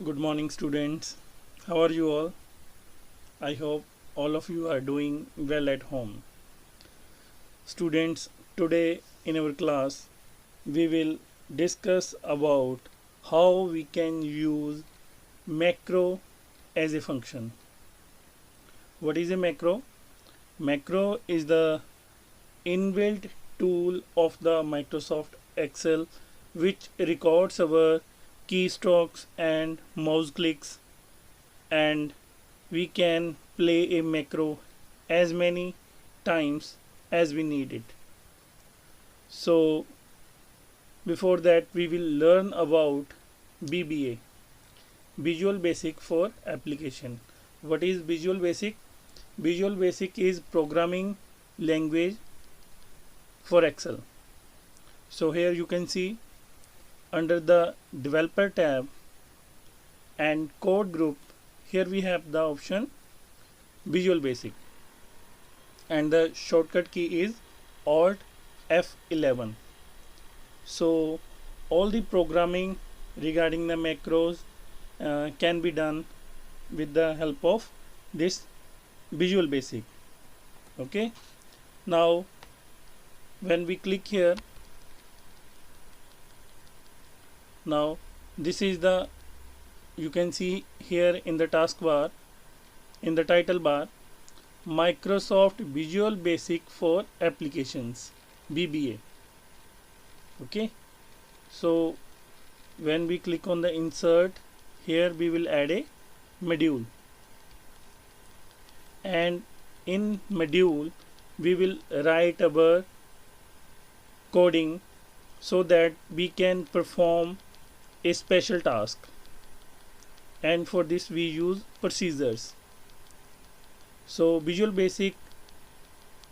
Good morning, students. How are you all? I hope all of you are doing well at home. Students, today in our class, we will discuss about how we can use macro as a function. What is a macro? Macro is the inbuilt tool of the Microsoft Excel which records our keystrokes and mouse clicks, and we can play a macro as many times as we need it. So before that we will learn about VBA, Visual Basic for Application. What is Visual Basic? Visual Basic is programming language for Excel. So here you can see under the developer tab and code group, here we have the option Visual Basic, and the shortcut key is Alt F11. So all the programming regarding the macros can be done with the help of this Visual Basic. Okay, now when we click here, now this is the, you can see here in the taskbar, in the title bar, Microsoft Visual Basic for Applications, VBA. Okay, so when we click on the insert, here we will add a module, and in module we will write our coding so that we can perform a special task, and for this we use procedures. So Visual Basic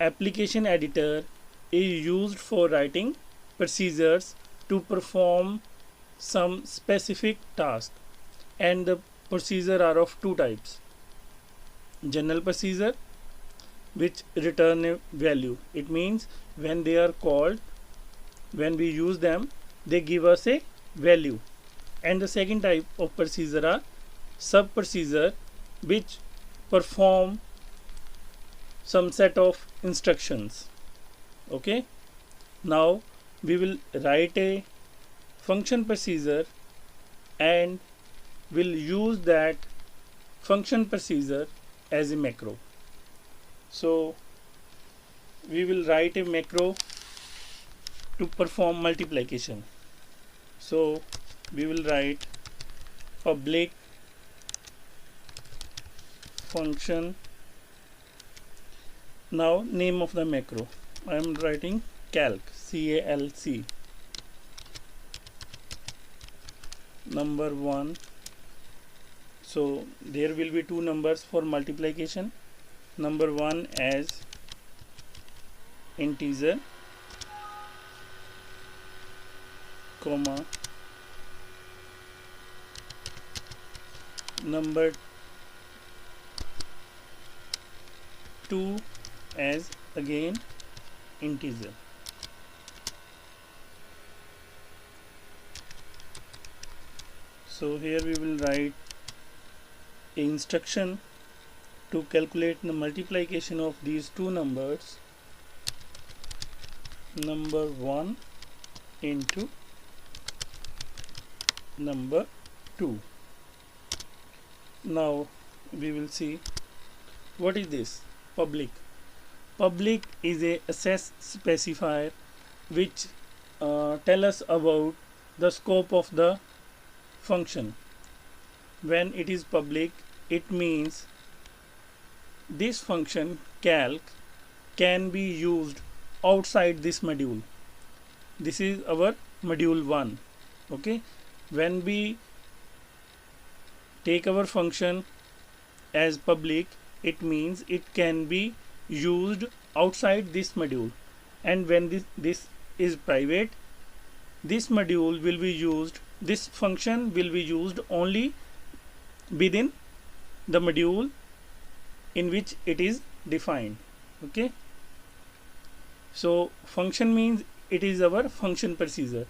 application editor is used for writing procedures to perform some specific task, and the procedure are of two types: general procedure, which return a value. It means when they are called, when we use them, they give us a value. And the second type of procedure are sub procedure, which perform some set of instructions. Okay, now we will write a function procedure and will use that function procedure as a macro. So we will write a macro to perform multiplication. So we will write public function. Now name of the macro, I am writing calc, CALC, number 1. So there will be two numbers for multiplication, number 1 as integer, comma, number 2 as again integer. So here we will write a instruction to calculate the multiplication of these two numbers, number 1 into number 2. Now we will see what is this public. Public is a access specifier which tell us about the scope of the function. When it is public, it means this function calc can be used outside this module. This is our module 1. Okay, when we take our function as public, it means it can be used outside this module, and when this is private, this module will be used, this function will be used only within the module in which it is defined. Okay, so function means it is our function procedure.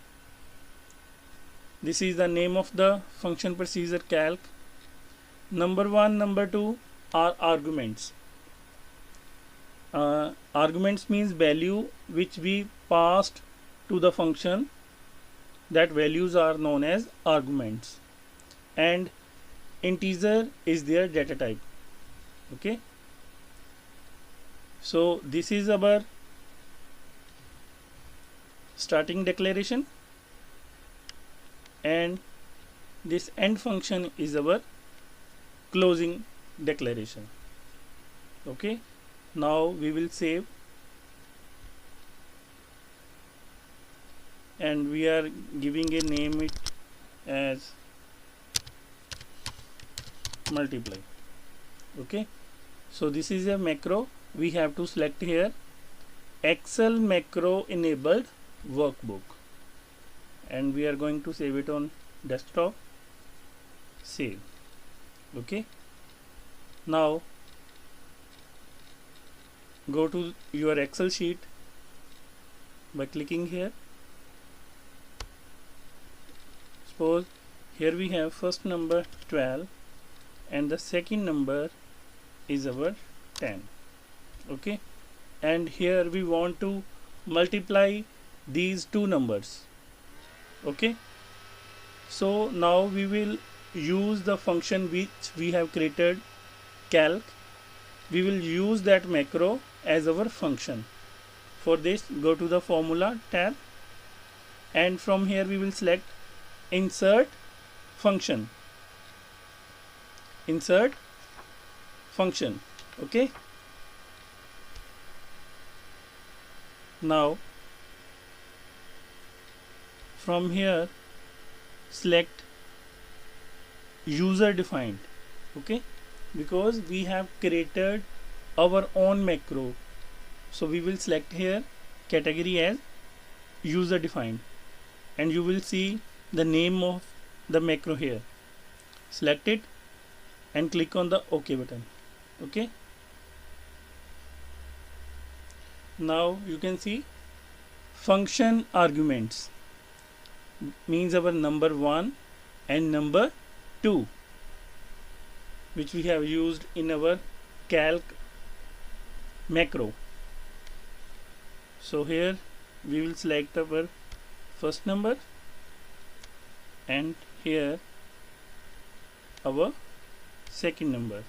This is the name of the function procedure calc. Number 1, number 2 are arguments. Arguments means value which we passed to the function. That values are known as arguments, and integer is their data type. Okay, so this is our starting declaration, and this end function is our closing declaration. Okay, now we will save, and we are giving a name it as multiply. Okay, so this is a macro. We have to select here Excel macro enabled workbook, and we are going to save it on desktop. Save. Okay, now go to your Excel sheet by clicking here. Suppose here we have first number 12 and the second number is our 10. Okay, and here we want to multiply these two numbers. Okay, so now we will use the function which we have created, calc. We will use that macro as our function. For this, go to the formula tab, and from here we will select insert function. Insert function. Okay, now from here select user defined. Okay, because we have created our own macro, so we will select here category as user defined, and you will see the name of the macro here. Select it and click on the OK button. Okay, now you can see function arguments means our number 1 and number 2, which we have used in our calc macro. So here we will select our first number, and here our second number.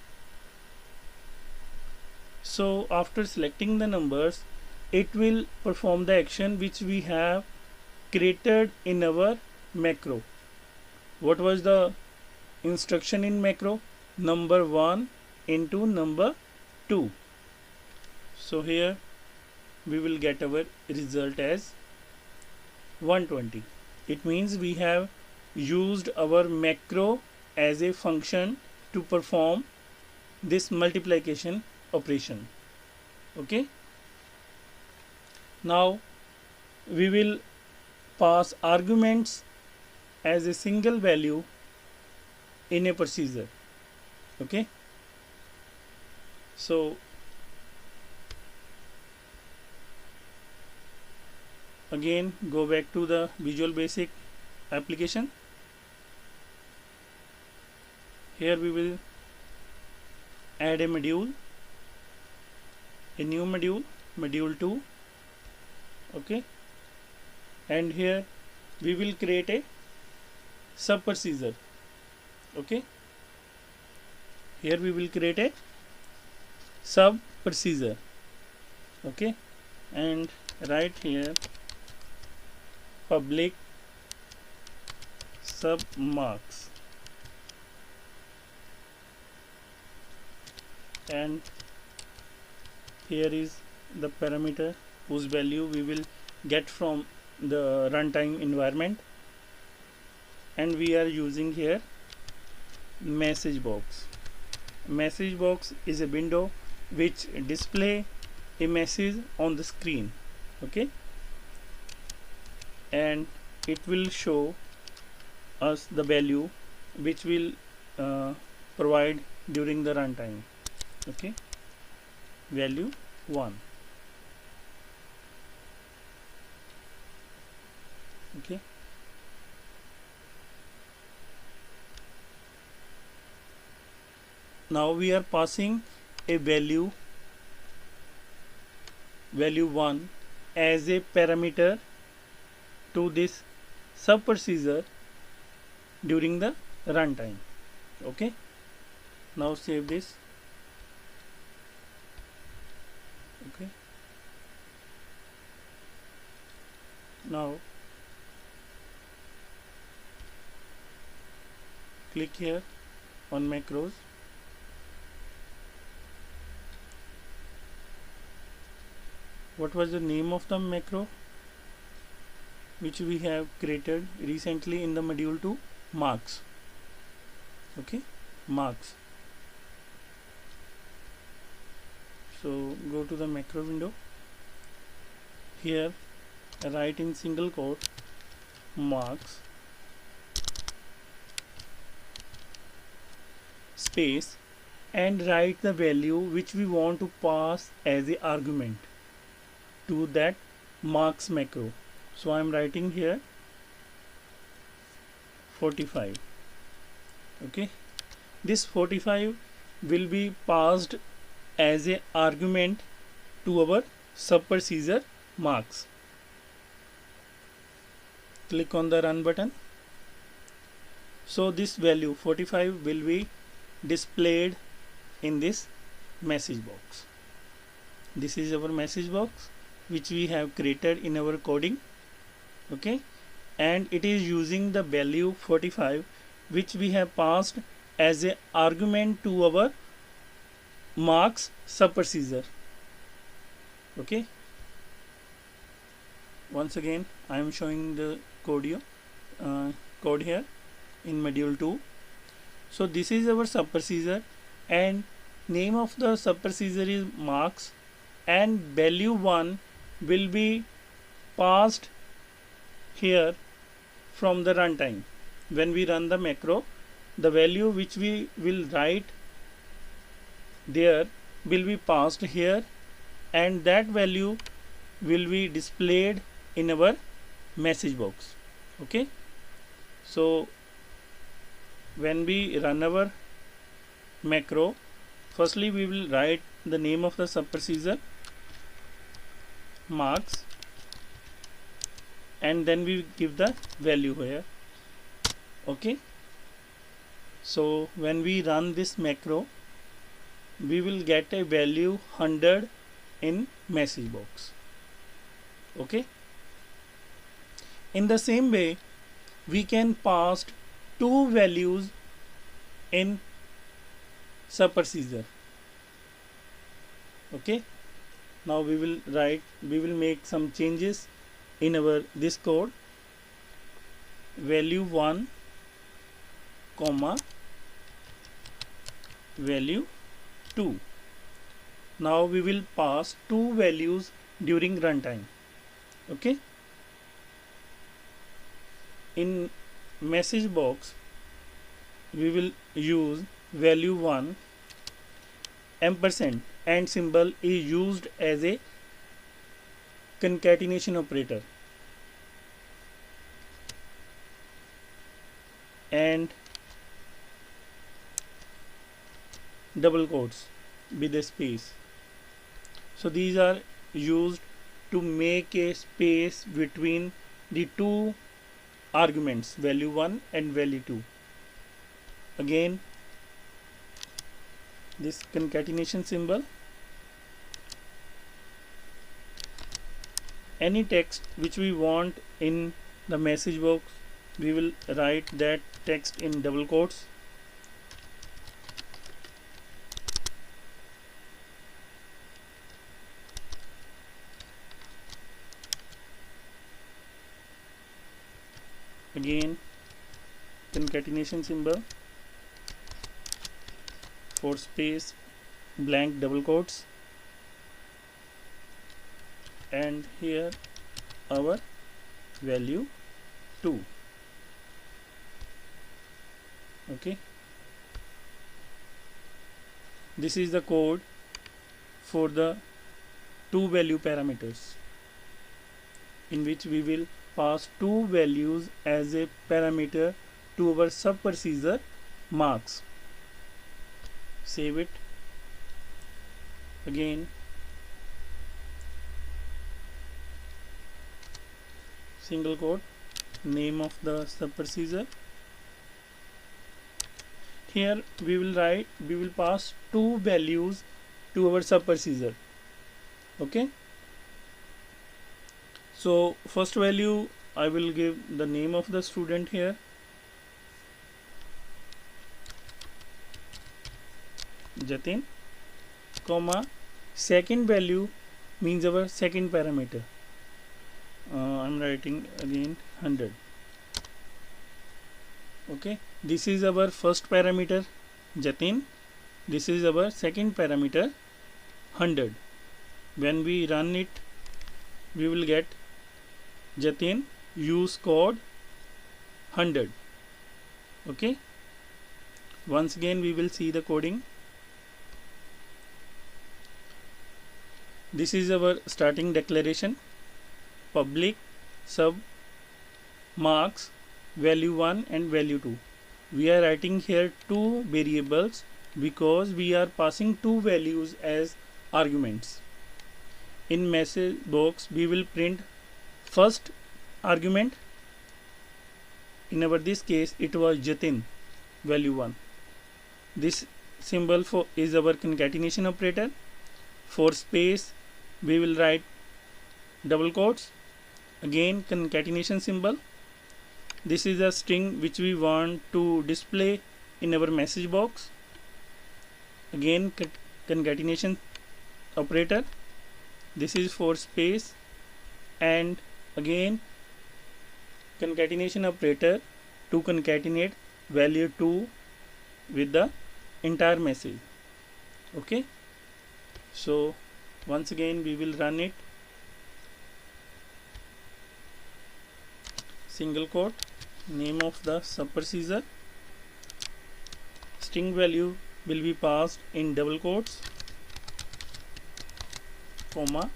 So after selecting the numbers, it will perform the action which we have created in our macro. What was the instruction in macro? Number 1 into number 2. So here we will get our result as 120. It means we have used our macro as a function to perform this multiplication operation. Okay, now we will pass arguments as a single value in a procedure. Okay, so again go back to the Visual Basic application. Here we will add a module, a new module, module 2. Okay, and here we will create a sub procedure. Okay, here we will create a sub procedure. Okay, and write here public sub marks, and here is the parameter whose value we will get from the runtime environment, and we are using here message box. Message box is a window which display a message on the screen. Okay, and it will show us the value which will provide during the runtime. Okay, value 1. Okay, Now we are passing a value 1 as a parameter to this sub procedure during the runtime. Okay, now save this. Okay, now click here on macros. What was the name of the macro which we have created recently in the module 2? Marks. Okay, marks. So go to the macro window. Here write in single quote marks space and write the value which we want to pass as a argument to that marks macro. So I am writing here 45. Okay, this 45 will be passed as a argument to our sub procedure marks. Click on the run button. So this value 45 will be displayed in this message box. This is our message box which we have created in our coding. Okay, and it is using the value 45 which we have passed as a argument to our marks sub procedure. Okay, once again I am showing the code here in module 2. So this is our sub procedure and name of the sub procedure is marks, and value 1 will be passed here from the runtime. When we run the macro, the value which we will write there will be passed here, and that value will be displayed in our message box. Okay, so when we run our macro, firstly we will write the name of the sub procedure marks, and then we give the value here. Okay, so when we run this macro, we will get a value 100 in message box. Okay, in the same way we can pass two values in sub procedure. Okay, now we will make some changes in our this code. Value 1 comma value 2. Now we will pass two values during runtime. Okay, in message box we will use value 1 ampersand, and symbol is used as a concatenation operator, and double quotes with a space. So these are used to make a space between the two arguments, value 1 and value 2. Again this concatenation symbol. Any text which we want in the message box, we will write that text in double quotes. Again concatenation symbol for space, blank double quotes, and here our value 2. Okay, this is the code for the two value parameters, in which we will pass two values as a parameter to our sub procedure marks. save it again, single quote, name of the sub procedure. Here we will pass two values to our sub procedure. Okay, so first value I will give the name of the student here, Jatin, comma, second value means our second parameter. I'm writing again 100. Okay, this is our first parameter Jatin, this is our second parameter 100. When we run it, we will get Jatin use code 100. Okay, once again we will see the coding. This is our starting declaration, public sub marks value 1 and value 2. We are writing here two variables because we are passing two values as arguments. In message box we will print first argument. In our this case it was Jatin value 1. This symbol for is our concatenation operator. For space we will write double quotes, again concatenation symbol. This is a string which we want to display in our message box, again concatenation operator. This is for space and again concatenation operator to concatenate value 2 with the entire message. Okay, so once again we will run it, single quote, name of the sub procedure, string value will be passed in double quotes, comma,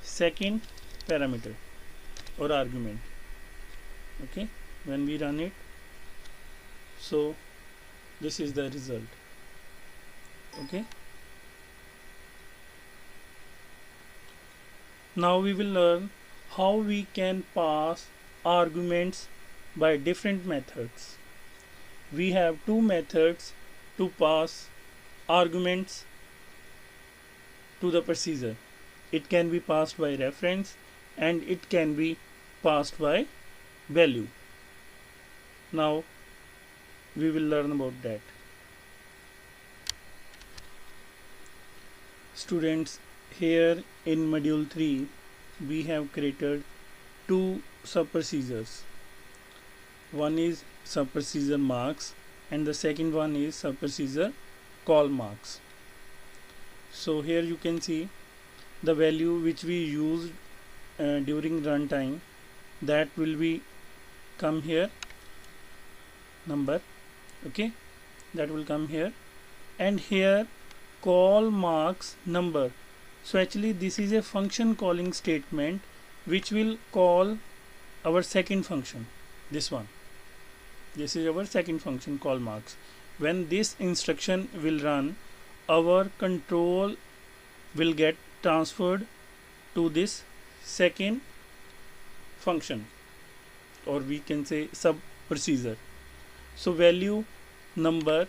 second parameter or argument. Okay, when we run it, so this is the result. Okay, now we will learn how we can pass arguments by different methods. We have two methods to pass arguments to the procedure. It can be passed by reference and it can be passed by value. Now we will learn about that. Students, here in module 3 we have created two sub procedures. One is sub procedure marks and the second one is sub procedure call marks. So here you can see the value which we used during runtime, that will be come here, number. Okay, that will come here, and here call marks number. So actually this is a function calling statement which will call our second function, this one. This is our second function, call marks. When this instruction will run, our control will get transferred to this second function, or we can say sub procedure. So value number,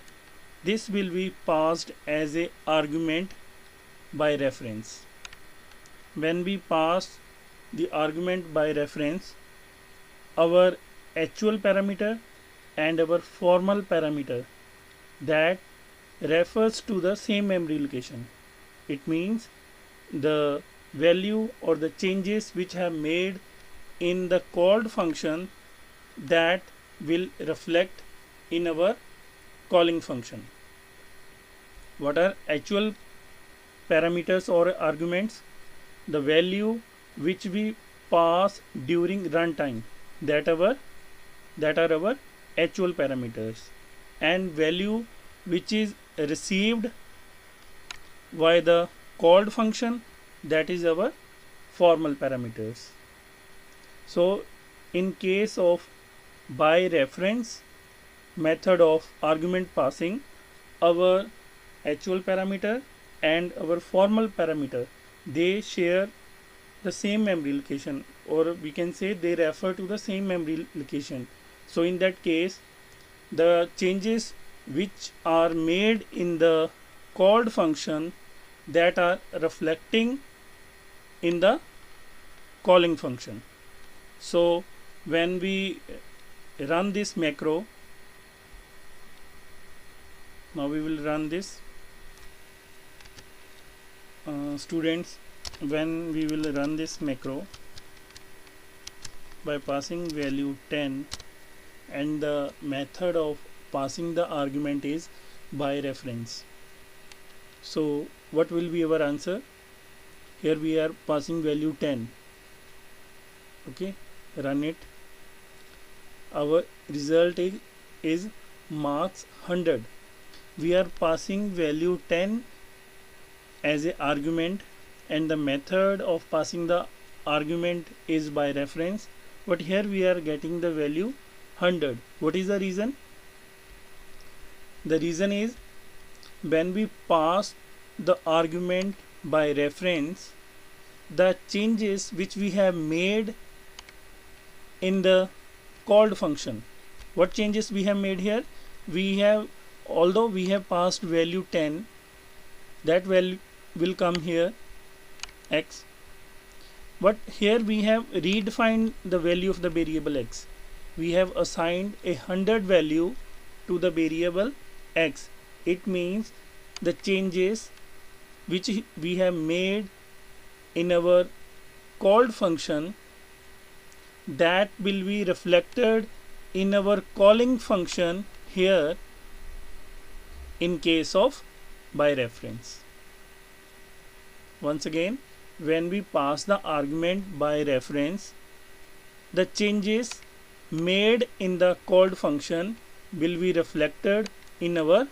this will be passed as a argument by reference. When we pass the argument by reference, our actual parameter and our formal parameter, that refers to the same memory location. It means the value or the changes which have made in the called function, that will reflect in our calling function. What are actual parameters or arguments? The value which we pass during runtime, that are our actual parameters, and value which is received by the called function, that is our formal parameters. So in case of by reference method of argument passing, our actual parameter and our formal parameter, they share the same memory location, or we can say they refer to the same memory location. So in that case, the changes which are made in the called function, that are reflecting in the calling function. So when we run this macro, now we will run this. Students, when we will run this macro by passing value 10, and the method of passing the argument is by reference. So what will be our answer? Here we are passing value 10. Okay, run it. Our result is marks 100. We are passing value 10 as a argument, and the method of passing the argument is by reference, but here we are getting the value 100. What is the reason? The reason is, when we pass the argument by reference, the changes which we have made in the called function, what changes we have made here? We have, although we have passed value 10, that value will come here x, but here we have redefined the value of the variable x. We have assigned a 100 value to the variable x. It means the changes which we have made in our called function, that will be reflected in our calling function here in case of by reference. Once again, when we pass the argument by reference, the changes made in the called function will be reflected in our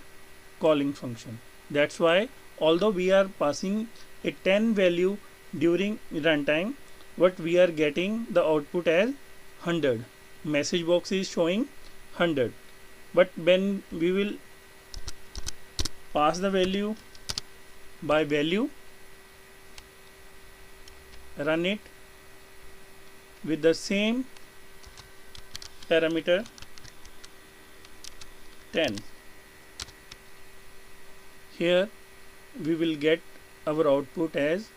calling function. That's why, although we are passing a 10 value during runtime, but we are getting the output as 100. Message box is showing 100, but when we will pass the value by value, run it with the same parameter 10, here we will get our output as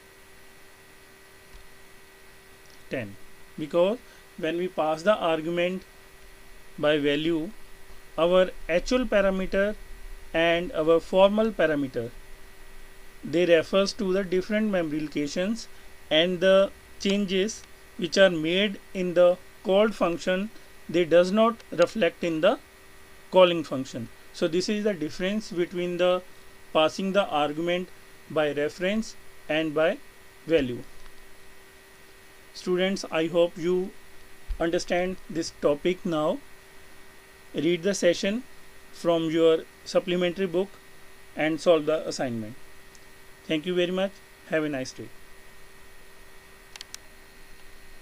10, because when we pass the argument by value, our actual parameter and our formal parameter, they refers to the different memory locations, and the changes which are made in the called function, they does not reflect in the calling function. So this is the difference between the passing the argument by reference and by value. Students, I hope you understand this topic now. Read the session from your supplementary book and solve the assignment. Thank you very much. Have a nice day.